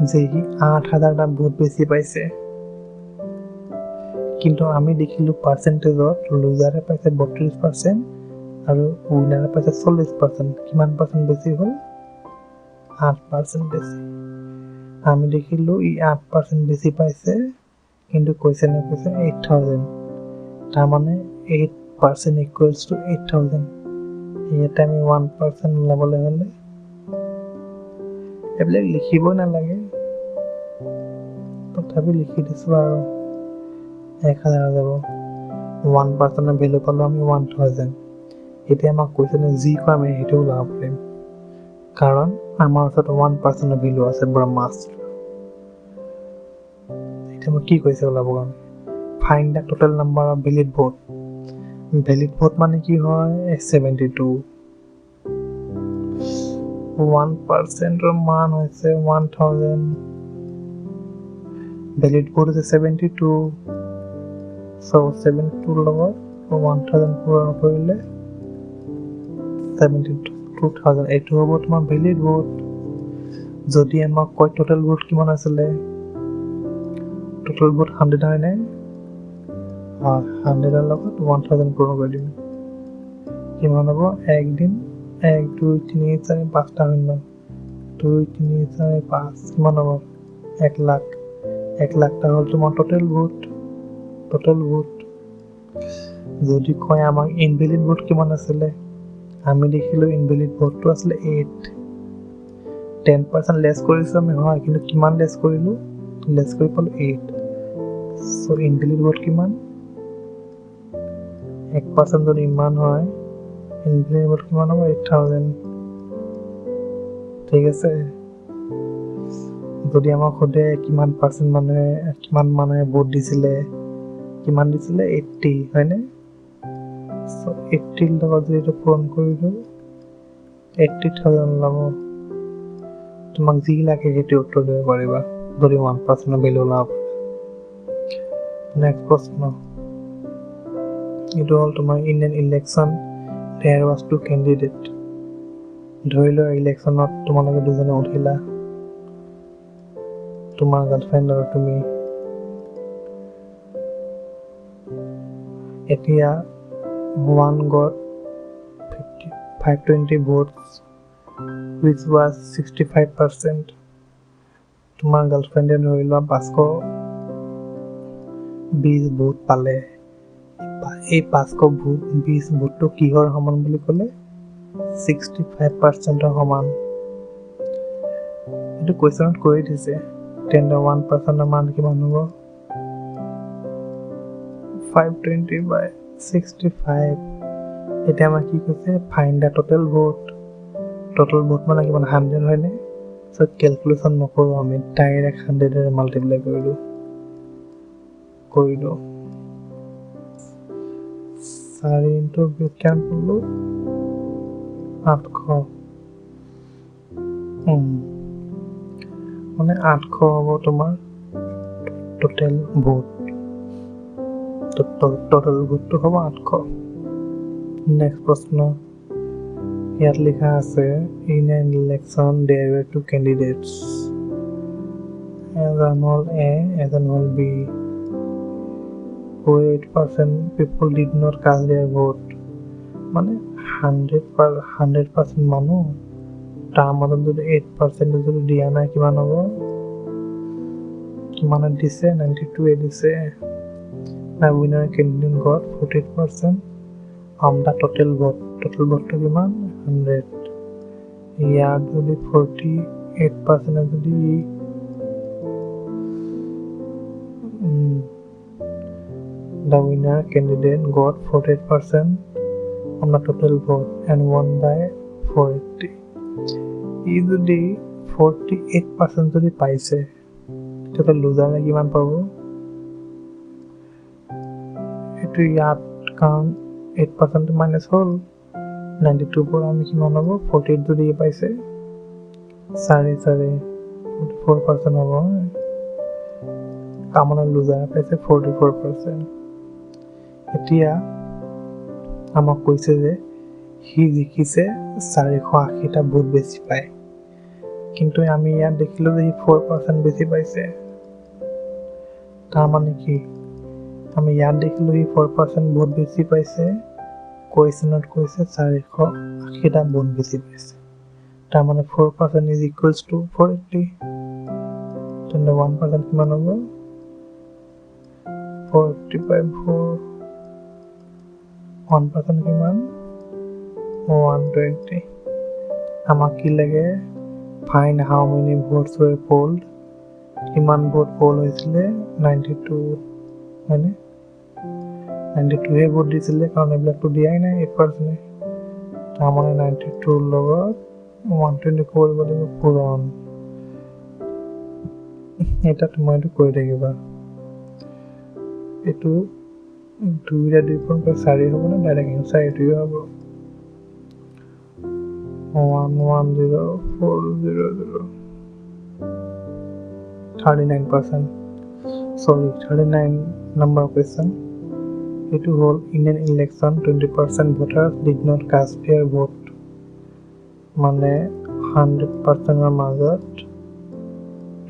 যে সি 8000টা ভোট বেছি পাইছে, কিন্তু আমি দেখিলোঁ পাৰ্চেণ্টেজত লুজাৰে পাইছে 32% আৰু উইনাৰে পাইছে 40%। কিমান পাৰ্চেণ্ট বেছি হ'ল? 8% বেছি। আমি দেখিলোঁ ই 8% বেছি পাইছে, কিন্তু কৈছেনে কৈছে 8000, তাৰমানে 8% ইকুৱেলছ টু 8000। ইয়াতে আমি 1% ওলাবলৈ হ'লে এইবিলাক লিখিবই নালাগে, তথাপি লিখি দিছোঁ আৰু 1000 যাব। 1%ৰ ভেলু পালোঁ আমি 1000। এতিয়া আমাক কৈছেনে যি কয় আমি সেইটো ওলাব পাৰিম, কাৰণ আমাৰ ওচৰত 1%ৰ ভেলু আছে ব্ৰহ্মাস্ত্ৰ। এতিয়া মোক কি কৈছে ওলাব কাৰণে? Find the total number of valid vote. Valid vote মানে কি হয়? 72। 1%ৰ মান হৈছে 1000। ভেলিড ভোট হৈছে 72। চ' 72ৰ লগত 1000 পূৰণ কৰিলে 72,000। এইটো হ'ব তোমাৰ ভেলিড ভোট। যদি আমাক কয় টোটেল ভোট কিমান আছিলে, টোটেল ভোট 100 হয়নে? 100ৰ লগত 1000 পূৰণ কৰি দিম। কিমান হ'ব? 1 দিন 1 2 3 4 5টা শূন্য, 2 3 4 5, কিমান হ'ব? 1 লাখ। 1 লাখটা হ'ল তোমাৰ টোটেল ভোট। Total vote. যদি কয় আমাক ইনভেলিড ভোট কিমান আছিলে, আমি দেখিলোঁ ইনভেলিড ভোটটো আছিলে 8। 10% লেছ কৰিছোঁ আমি, হয়, কিন্তু কিমান লেছ কৰিলোঁ? লেছ কৰি পালোঁ 8। চ' ইনভেলিড ভোট কিমান? 1% যদি ইমান হয়, ইনভেলিড ভোট কিমান হ'ব? 8000। ঠিক আছে। যদি আমাক সোধে কিমান মানুহে ভোট দিছিলে, কিমান দিছিলে? 80, হয়নে? চ' 80ৰ লগত যদি এইটো পূৰণ কৰি দিওঁ 80,000 ওলাব। তোমাক যি লাগে সেইটো উত্তৰ দিব পাৰিবা যদি 1%ৰ ভেলু ওলাব। নেক্সট প্ৰশ্ন, এইটো হ'ল তোমাৰ in an election there was 2 candidate. ধৰি লোৱা ইলেকশ্যনত তোমালোকে দুজনে উঠিলা, তোমাৰ গাৰ্লফ্ৰেণ্ড আৰু তুমি। এতিয়া one got 520 votes which was 65%. তোমাৰ গাৰ্লফ্ৰেণ্ডে ধৰি লোৱা 520 ভোট পালে। এই 520 ভোটটো কিহৰ সমান বুলি ক'লে? 65%ৰ সমান। এইটো কুৱেশ্যনত কৰি দিছে। তেন্তে 1%ৰ মান কিমান হ'ব? 520/65। এতিয়া আমাক কি কৈছে? Find the total vote. Total vote মানে কিমান 100 হয়নে সো ক্যালকুলেশন নকৰো আমি ডাইৰেক্ট 100 এৰে মাল্টিপ্লাই কৰি দিওঁ 4 ইনটু কিমান কৰিলো 800 মানে 800 হ'ব তোমাৰ টোটেল ভোট টোটেল ভোটটো হ'ব 800 নেক্সট প্ৰশ্ন ইয়াত লিখা আছে in an election there were two candidates as one was A as one was B 8% people did not cast their vote মানে 100% মানুহ তাৰ মাজত যদি 8% যদি দিয়া নাই কিমান হ'ব কিমানত দিছে 92 দিছে the winner candidate got 48% of the total vote টো কিমান 100 ইয়াত যদি 48% যদি the winner candidate got 48% of the total vote and won by 480 ই যদি 48% যদি পাইছে তেতিয়া লুজাৰে কিমান পাব এটো ইয়াত কাৰণ 8% মাইনাস হল 92 পৰা আমি কিমান হ'ব 48 যদি পাইছে 44% হ'ব কামনা লুজাৰ পাইছে 44% এতিয়া আমাক কৈছে যে হি জিকিছে 480টা ভোট বেছি পায় কিন্তু আমি ইয়াত দেখিলো যে হি 4% বেছি পাইছে তাৰ মানে কি আমি ইয়াত দেখিলো হি 4% ভোট বেছি পাইছে কোৱেশ্যনত কৈছে 480টা ভোট বেছি পাইছে তাৰ মানে 4% is equals to 480 তেনে 1% কিমান হ'ব 484 1% কিমান 120 আমাক কি লাগে find how many votes were polled কিমান ভোট পোল হৈছিলে 92 মানে 92 হে ভোট দিছিলে কাৰণ এইবিলাকটো দিয়াই নাই 8% তাৰ মানে 92 লগত 120 কৰিব লাগিব পূৰণ এটা তোমাইটো কৰি থাকিবা এটো 2.4 হ'ব না ডাইৰেক্ট এনসাৰ এটোই হ'ব 110400 39% sorry 39 number question it whole in an election 20% voters did not cast their vote মানে 100% er মাজত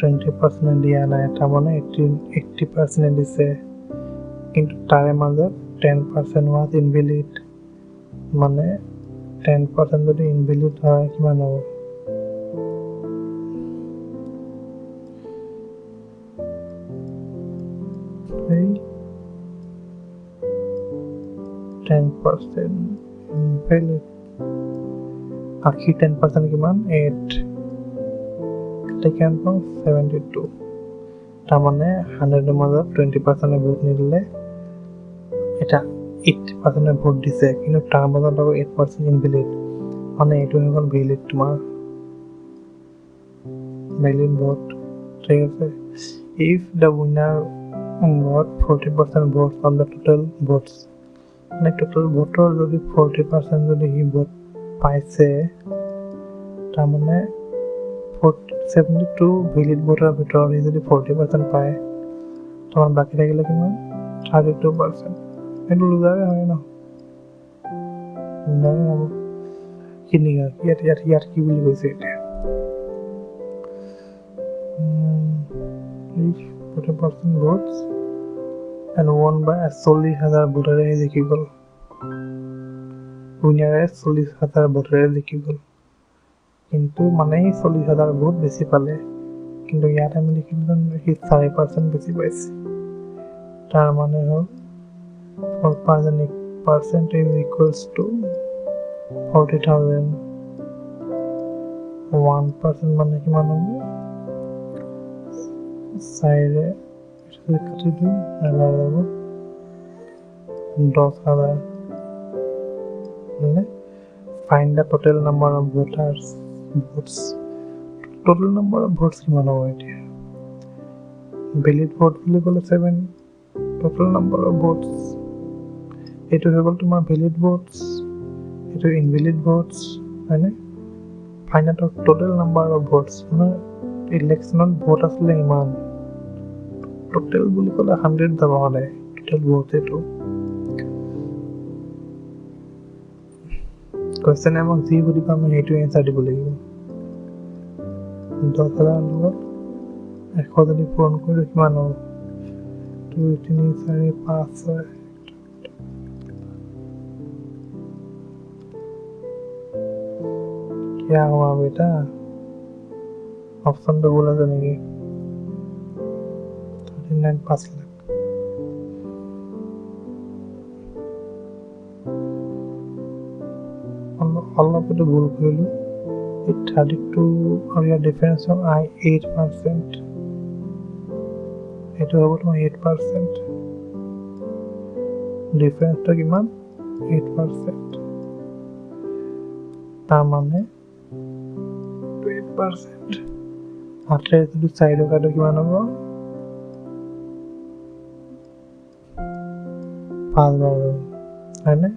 20% দিয়া নাই এটা মানে 80% দিছে কিন্তু তাৰে মাজত 10% was invalid মানে 10% যদি invalid হয় কিমান হ'ব 10% invalid আখি 10% কিমান 8 কিমান 72 তাৰ মানে 100 এর মাজত 20% এ ভোট নিদিলে এটা 80% এ ভোট দিছে কিন্তু তাৰ মাজত আকৌ 8% ইনভ্যালিড মানে এটো হৈ গ'ল ভ্যালিড তোমাৰ ভ্যালিড ভোট ঠিক আছে if the winner got 40% votes from the total votes মানে total voter যদি 40% যদি হি ভোট পাইছে তাৰ মানে 72 ভ্যালিড ভোটাৰ ভিতৰত যদি 40% পায় তোমাৰ বাকি থাকিলে কিমান 32% এটো লুজাৰে হয় না না কিনি ইয়াত কি বুলি কৈছে এটা if 40% votes and won by 40,000 ভোটাৰে জিকি গ'ল উইনাৰে 40,000 ভোটাৰে জিকি গ'ল কিন্তু মানে 40,000 ভোট বেছি পালে কিন্তু ইয়াত আমি দেখিলো যে 4% বেছি পাইছে তাৰ মানে হ'ল 4% is equals to 40,000 1% মানে কিমান হ'ব 4 এটা কাটি দিও এবাৰ হ'ব 10,000 মানে find the total number of votes. Total number of votes কিমান হ'ব এতিয়া? valid vote বুলি ক'লে 7, total number of votes এইটো হৈ গ'ল তোমাৰ valid votes, এইটো invalid votes, হয়নে? find the total number of votes, মানে ইলেকশ্যনত ভোট আছিলে ইমান, টোটেল বুলি ক'লে 100 যাব হ'লে টোটেল ভোট এইটো। কুৱেশ্যনে আমাক যি সুধিব আমি সেইটো এনচাৰ দিব লাগিব। 10,000 লগত 100 যদি পূৰণ কৰিলে কিমান হ'ব? 2, 3, 4, 5, 6। क्या हुआ बेटा? ऑप्शन तो बोला था नहीं, 39 5 लाख। অলপ এটা ভুল কৰিলো, 32 আৰু ইয়াৰ ডিফাৰেঞ্চ হ'ল 8%, এইটো হ'ব তোমাৰ 8%, ডিফাৰেঞ্চটো কিমান? 8%, তাৰ মানে 8%, 8 যদি 4 টকাটো কিমান হ'ব? 5 বাৰ, হয়নে?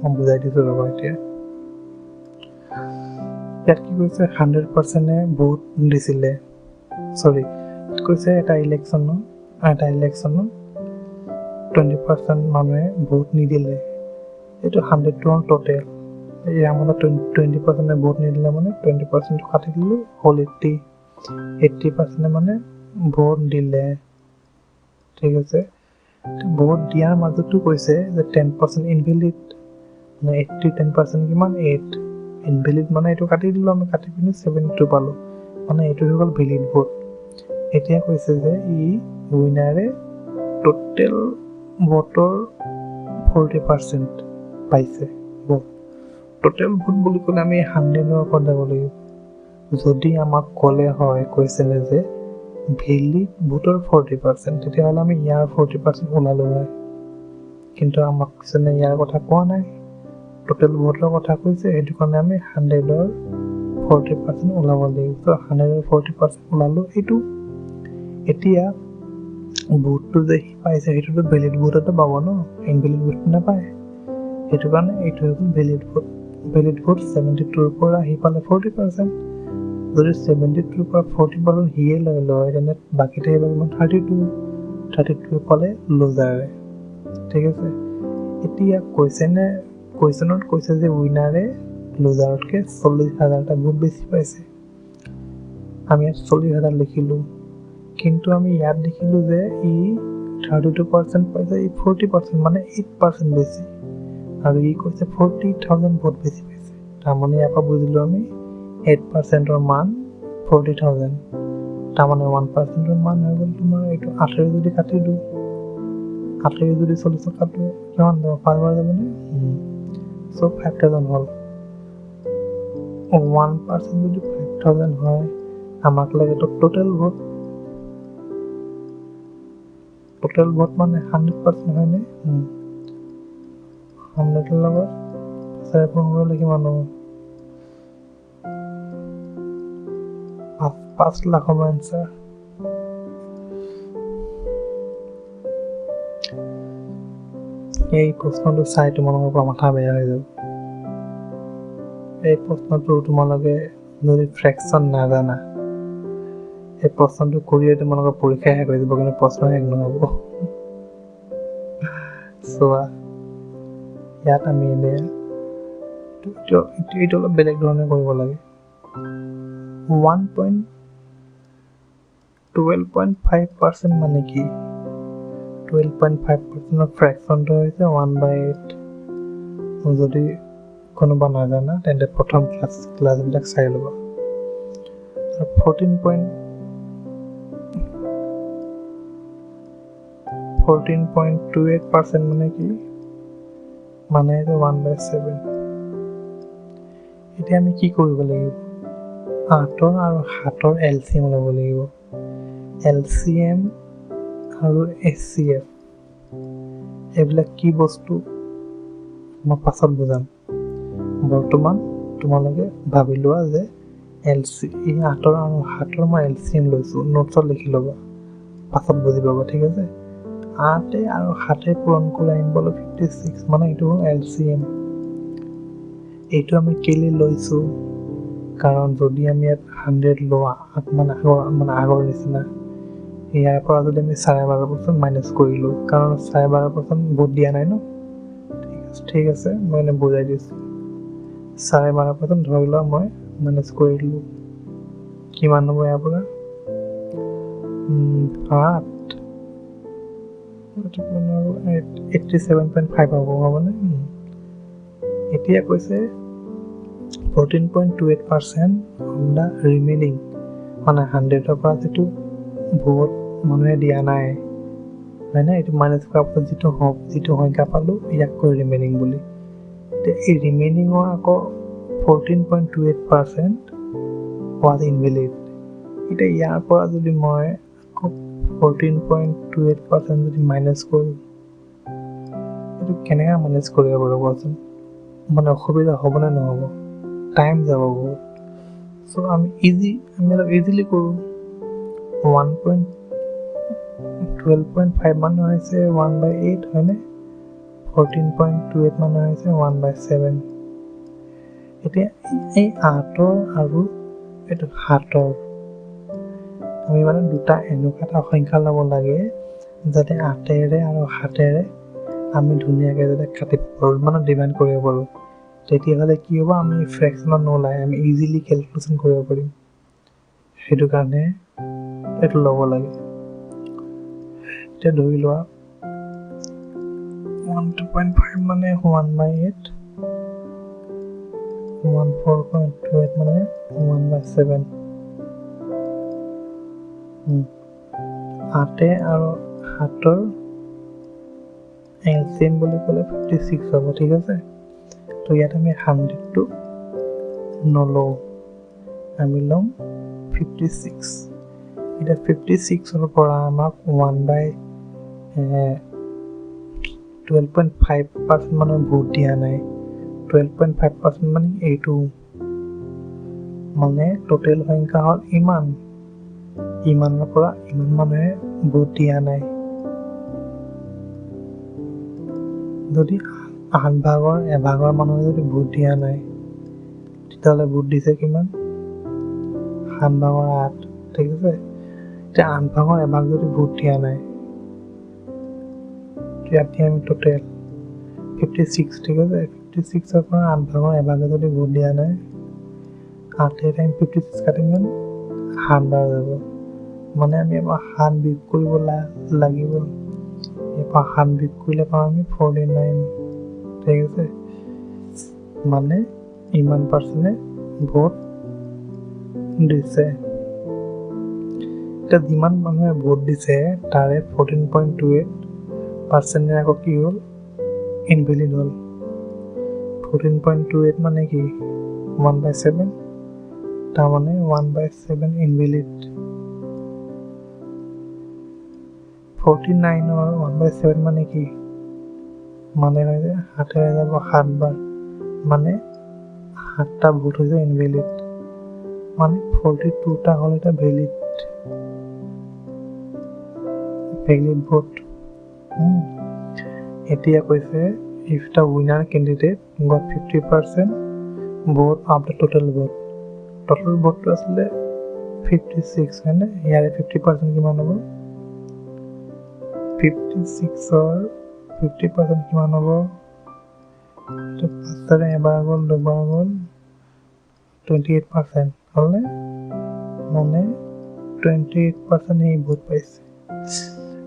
মই বুজাই দিছোঁ ৰ'বা এতিয়া। ইয়াত কি কৈছে? 100%ে ভোট দিছিলে, চৰি কৈছে এটা ইলেকশ্যনত 20% মানুহে ভোট নিদিলে, এইটো 100টো হ'ল টোটেল। ইয়াৰ মানে 20%ে ভোট নিদিলে মানে 20% কাটি দিলোঁ, হ'ল 80% মানে ভোট দিলে, ঠিক আছে। ভোট দিয়াৰ মাজতো কৈছে যে 10% ইনভেলিড, মানে 80 10% কিমান? 8 ইনভেলিড, মানে এইটো কাটি দিলোঁ আমি, কাটি পিনি 72 পালোঁ, মানে এইটো হৈ গ'ল ভেলিড ভোট। এতিয়া কৈছে যে উইনাৰে টোটেল ভোটৰ 40% পাইছে ভোট। টোটেল ভোট বুলি ক'লে আমি 100ৰ ওপৰত যাব লাগিব। যদি আমাক ক'লে হয় কৈছিলে যে ভেলিড ভোটৰ 40%, তেতিয়াহ'লে আমি ইয়াৰ 40% ওলালো হয়, কিন্তু আমাক কৈছে ইয়াৰ কথা কোৱা নাই, টোটেল ভোটৰ কথা কৈছে, সেইটো কাৰণে আমি 100ৰ 40% ওলাব লাগিব। ত' 100ৰ 40% ওলালোঁ এইটো। এতিয়া ভোটটো যে পাইছে সেইটোতো ভেলিড ভোটতে পাব ন, ইনভেলিড ভোট নাপায়, সেইটো কাৰণে এইটো হৈ গ'ল ভেলিড ভোট। ভেলিড ভোট 72ৰ পৰা সি পালে 40%, যদি 72ৰ পৰা 40% সিয়ে লৈ লয়, তেনে বাকী থাকিব কিমান? 32 পালে লুজাৰে, ঠিক আছে। এতিয়া কুৱেশ্যনত কৈছে যে উইনাৰে লুজাৰতকৈ 40,000টা ভোট বেছি পাইছে। আমি ইয়াত 40,000 লিখিলোঁ, কিন্তু আমি ইয়াত দেখিলোঁ যে 32% পাইছে, 40% মানে 8% বেছি, আৰু কৈছে 40,000 ভোট বেছি পাইছে। তাৰমানে ইয়াৰ পৰা বুজিলোঁ আমি 8%ৰ মান 40,000, তাৰমানে 1%ৰ মান হৈ গ'ল তোমাৰ এইটো। 8 যদি কাটি দিওঁ, 8 যদি 40 কাটো কিমান যাব? 5 বাৰ যাবনে? চ' 5,000 হ'ল। 1% যদি 5,000 হয়, আমাক লাগে টোটেল ভোট। টোটেল ভোট মানে 100% হয়নে? 100ৰ লগত 4 পূৰণ কৰিলে কিমান হ'ব? 5 লাখ হ'ব এনচাৰ। এই প্ৰশ্নটো চাই তোমালোকৰ পৰা মাথা বেয়া হৈ যাব। এই প্ৰশ্নটো তোমালোকে যদি ফ্ৰেকশ্যন নাজানা, এই প্ৰশ্নটো কৰিয়ে তোমালোকৰ পৰীক্ষা শেষ হৈ যাব, কিন্তু প্ৰশ্ন শেষ নহ'ব। চোৱা, ইয়াত আমি এইটো অলপ বেলেগ ধৰণে কৰিব লাগে। 12.5% মানে কি? 12.5%ৰ ফ্ৰেকশ্যনটো হৈছে 1/8। যদি কোনোবা নাজানা তেন্তে প্ৰথম ক্লাছবিলাক চাই ল'বা। 14.28% মানে কি? মানে 1/7। এতিয়া আমি কি কৰিব লাগিব? 8 আৰু 7ৰ LCM ল'ব লাগিব। LCM আৰু HCF এইবিলাক কি বস্তু মই পাছত বুজাম। বৰ্তমান তোমালোকে ভাবি লোৱা যে এই 8 আৰু 7 মই LCM লৈছোঁ, নোটছত লিখি ল'বা, পাছত বুজি পাবা, ঠিক আছে। 8 আৰু 7 পূৰণ কৰি আনিব 56, মানে এইটো হ'ল LCM। এইটো আমি কেলৈ লৈছোঁ, কাৰণ যদি আমি ইয়াত 100 লোৱা মানে আগৰ নিচিনা, ইয়াৰ পৰা যদি আমি 12.5% মাইনাছ কৰিলোঁ, কাৰণ 12.5% বহুত দিয়া নাই ন। ঠিক আছে, মই এনে বুজাই দিছোঁ। 12.5% ধৰি লোৱা মই মাইনাছ কৰি দিলোঁ, কিমান হ'ব ইয়াৰ পৰা 87.5 হ'বনে। এতিয়া কৈছে 14.28% অফ দ্য ৰিমেইনিং, মানে 100ৰ পৰা যিটো বহুত মানুহে দিয়া নাই, হয়নে, এইটো মাইনাছ কৰাৰ পাছত যিটো সংখ্যা পালোঁ ইয়াক কয় ৰিমেইনিং বুলি। এতিয়া এই ৰিমেইনিঙৰ আকৌ 14.28% ৱাজ ইনভেলিড। এতিয়া ইয়াৰ পৰা যদি মই আকৌ 14.28% যদি মাইনাছ কৰোঁ, এইটো কেনেকৈ মাইনাছ কৰিব পাৰোঁ কোৱাচোন, মানে অসুবিধা হ'বনে নহ'ব, টাইম যাব বহুত। চ' আমি অলপ ইজিলি কৰোঁ। 12.5 মানে হৈছে 1/8, হয়নে, 14.28 মানে হৈছে 1/7। এতিয়া এই 8 আৰু এইটো 7 আমি মানে দুটা এনেকুৱা এটা সংখ্যা ল'ব লাগে যাতে 8 আৰু 7 আমি ধুনীয়াকৈ যাতে কাটিব পাৰোঁ, মানে ডিভাইড কৰিব পাৰোঁ। তেতিয়াহ'লে কি হ'ব, আমি ফ্ৰেকশ্যনত নোলাই আমি ইজিলি কেলকুলেশ্যন কৰিব পাৰিম। সেইটো কাৰণে এইটো ল'ব লাগে। এতিয়া ধৰি লোৱা 12.5 মানে 1/8, 14.28 মানে 1/7। 8 আৰু 7 LCM বুলি ক'লে 56 হ'ব, ঠিক আছে। তো ইয়াত আমি 100টো নলওঁ, আমি ল'ম 56। এতিয়া 56ৰ পৰা আমাক 12.5% মানে ভোট দিয়া নাই। 12.5% মানে এইটো, মানে টোটেল সংখ্যা হ'ল ইমানৰ পৰা ইমান মানুহে ভোট দিয়া নাই। যদি 8 ভাগৰ 1 ভাগৰ মানুহে যদি ভোট দিয়া নাই, তেতিয়াহ'লে ভোট দিছে কিমান, 7/8, ঠিক আছে। এতিয়া 8 ভাগৰ 1 ভাগ যদি ভোট দিয়া নাই, ইয়াত আমি টোটেল 56, ঠিক আছে। 56ৰ পৰা 8 ভাগৰ 1 ভাগে যদি ভোট দিয়া নাই, 8 টাইম 56 কাটিম 7 বাৰ যাব, মানে আমি এবাৰ 7 বিয়োগ কৰিব লাগিব। এবাৰ 7 বিয়োগ কৰিলে পাওঁ আমি 49, ঠিক আছে। মানে ইমান পাৰ্চেণ্টে ভোট দিছে। এতিয়া যিমান মানুহে ভোট দিছে তাৰে 14.28% আকৌ কি হ'ল, ইনভেলিড হ'ল। 14.28 মানে কি 1/7, তাৰমানে 1/7 ইনভেলিড। 49ৰ 1/7 মানে কি, মানে হয় যে 7 যাব 7 বাৰ, মানে 7টা ভোট হৈছে ইনভেলিড, মানে 42টা হ'ল এটা ভেলিড ভোট। এতিয়া কৈছে if the winner candidate got 50% vote of the total vote ভোটটো আছিলে 56, হয়নে। ইয়াৰে 50% কিমান হ'ব, 56ৰ 50% কিমান হ'ব, 5 এবাৰ গ'ল 2বাৰ গ'ল 28% হ'লনে, মানে 28% সি ভোট পাইছে।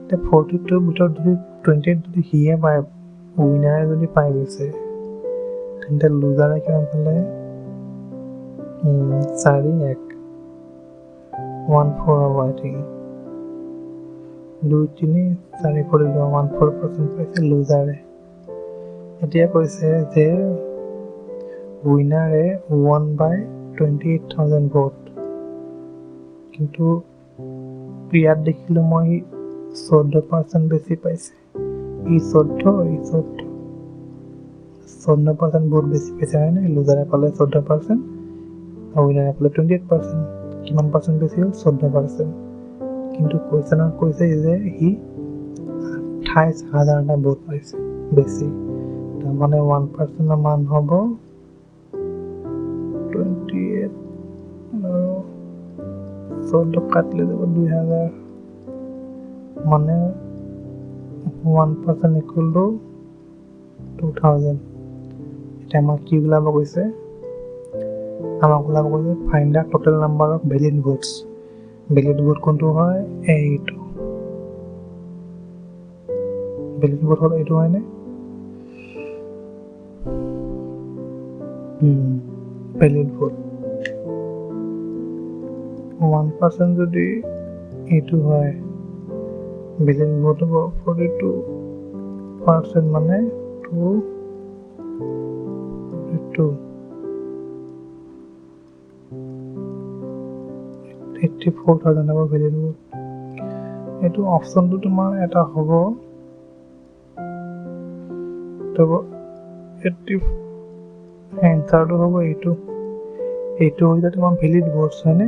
এতিয়া 42ৰ ভিতৰত যদি 28 যদি সিয়ে পায়, উইনাৰে যদি পাই গৈছে, তেন্তে লুজাৰে কিমান পালে, 4-1 14 হ'ব, আই থিংক 2-3-4 কৰিলোঁ 14% পাইছে লুজাৰে। এতিয়া কৈছে যে উইনাৰে 1/28,000 ভোট, কিন্তু ইয়াত দেখিলোঁ মই 14% বেছি পাইছে, ই 14% বহুত বেছি পাইছে হয় নাই? লুজাৰে পালে 14% আৰু উইনাৰে পালে 28%। কিমান পাৰ্চেণ্ট বেছি হ'ল? 14%। কিন্তু কুৱেশ্যনত কৈছে যে সি 28,000টা ভোট পাইছে বেছি। তাৰমানে 1%ৰ মান হ'ব 28 আৰু 14 কাটিলে যাব 2000, মানে 1% equal to 2000। এতিয়া আমাক কি ওলাব কৈছে? আমাক ওলাব কৈছে find the total number of valid votes. Valid vote কোনটো হয়? এইটো ভেলিড ভোট হ'ল এইটো হয়নে? ভেলিড ভোট 1% যদি এইটো হয়, ভেলিড ভোট হ'ব 42%, মানে 84,000 হ'ব ভেলিড ভোট। এইটো অপশ্যনটো তোমাৰ এটা হ'ব 80, এনচাৰটো হ'ব এইটো হৈছে তোমাৰ ভেলিড ভোটছ হয়নে?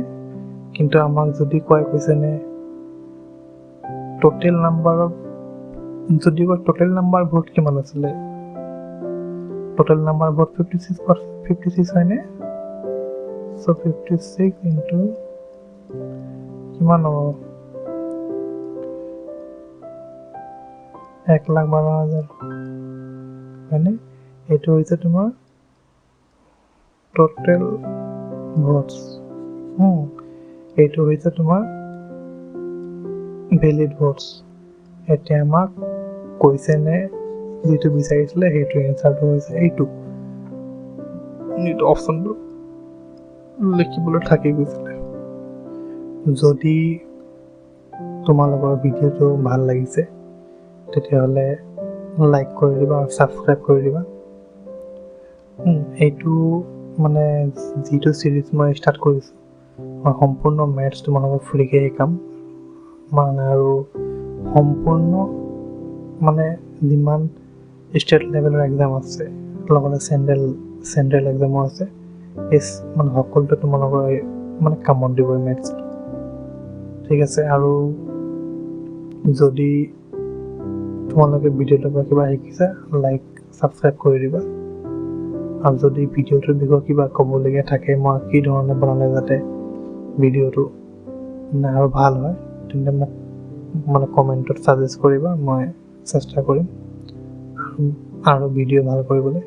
কিন্তু আমাক যদি কৈছে নে টোটেল নাম্বাৰ ভোট কিমান আছিলে? টোটেল নাম্বাৰ ভোট 56 হয়নে? চ' 56 ইনটু কিমান হ'ব? 1,12,000 হয়নে? এইটো হৈছে তোমাৰ টোটেল ভোটছ। এইটো হৈছে তোমাৰ ভেলিড ভোটছ। এতিয়া আমাক কৈছে নে যিটো বিচাৰিছিলে সেইটো এনচাৰটো হৈছে এইটো অপশ্যনটো লিখিবলৈ থাকি গৈছিলে। যদি তোমালোকৰ ভিডিঅ'টো ভাল লাগিছে তেতিয়াহ'লে লাইক কৰি দিবা আৰু ছাবস্ক্ৰাইব কৰি দিবা। এইটো মানে যিটো ছিৰিজ মই ষ্টাৰ্ট কৰিছোঁ, মই সম্পূৰ্ণ মেথছ তোমালোকক ফ্ৰীকৈ শিকাম। মানে আৰু সম্পূৰ্ণ মানে যিমান ষ্টেট লেভেলৰ এক্সাম আছে, লগতে চেণ্ট্ৰেল এক্সামো আছে, এই মানে সকলোতে তোমালোকৰ মানে কামত দিব মেথছটো। ঠিক আছে, আৰু যদি তোমালোকে ভিডিঅ'টোৰ পৰা কিবা শিকিছা, লাইক ছাবস্ক্ৰাইব কৰি দিবা। আৰু যদি ভিডিঅ'টোৰ বিষয়ে কিবা ক'বলগীয়া থাকে, মই কি ধৰণে বনালে যাতে ভিডিঅ'টো মানে আৰু ভাল হয়, তেন্তে মোক মানে কমেণ্টত ছাজেষ্ট কৰিবা, মই চেষ্টা কৰিম আৰু ভিডিঅ' ভাল কৰিবলৈ।